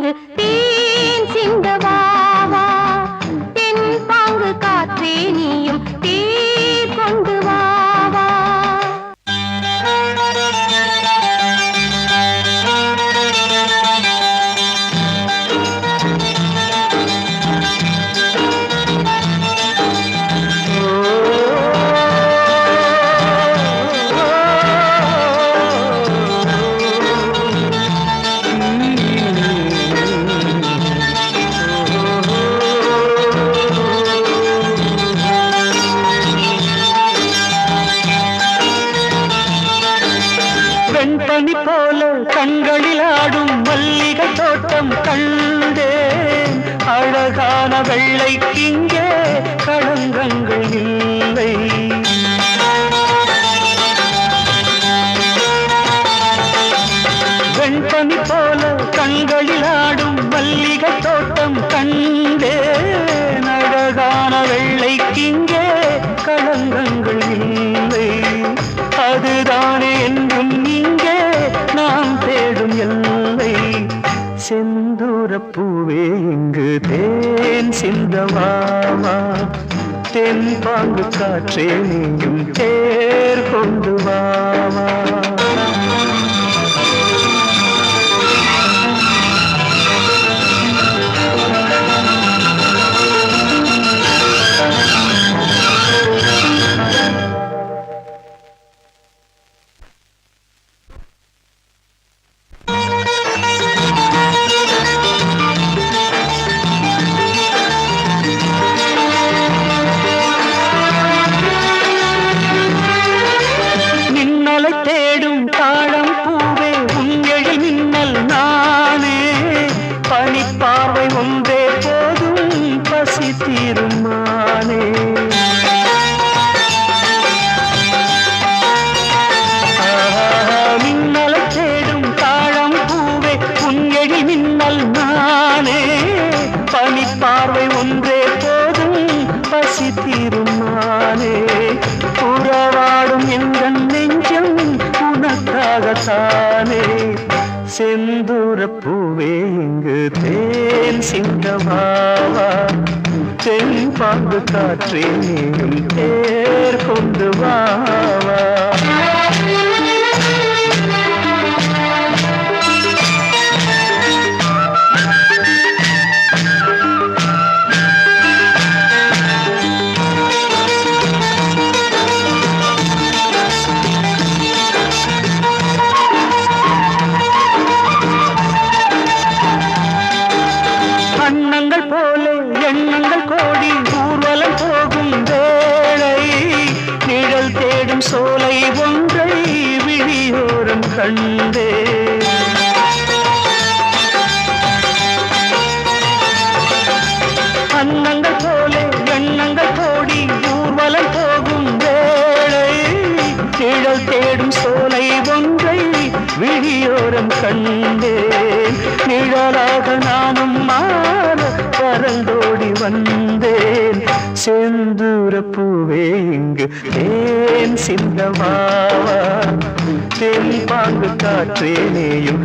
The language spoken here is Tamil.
இங்கு தேன் சிந்தவாவா தென் பாங்கு காற்றே நீயும் தேர் கொண்டு வாவா. வெண்பனி போல கண்களில் ஆடும் மல்லிகை தோட்டம் கண்டேன். அழகான வெள்ளைக்கிங்கே களங்கங்கள் இல்லை. வெண்பனி போல கண்களில் ஆடும் மல்லிகை தோட்டம் கண்டேன். அழகான வெள்ளைக்கிங்கே களங்கங்கள் இல்லை. அதுதானே என்றும் இங்கே நாம் தேடும் எல்லை. செந்தூரப் பூவே இங்கு தேன் சிந்தவாவா தென் பாங்கு காற்றே நீயும் தேர் கொண்டு வாவா. தேடும் தாழம் பூவே உங்கள் மின்னல் நானே. பனிப்பார்வை ஒன்றே போதும் பசி தீருமானே. மின்னலை தேடும் தாழம் பூவே உங்கள் மின்னல் நானே. பனிப்பார்வை ஒன்றே போதும் பசி தீருமானே. உறவாடும் எங்கள் நெஞ்சம் உனக்காகத்தானே. செந்தூரப் பூவே இங்கு தேன் சிந்தவாவா தென் பாங்கு காற்றே நீயும் தேர் கொண்டு வாவா. அண்ணங்கள் போல எண்ணங்கள் கோடி ஊர்வலம் போகும் வேளை. நிழல் தேடும் சோலை ஒன்றை விழியோரம் கண்டே. அண்ணங்கள் போல எண்ணங்கள் கோடி ஊர்வலம் போகும் வேளை. நிழல் தேடும் சோலை ஒன்றை விழியோரம் கண்டேன். நிழலாக நானும் மாற பறந்தோடி வந்தேன். செந்தூரப் பூவே இங்கு தேன் சிந்தவாவா தென் பாங்கு காற்றே நீயும்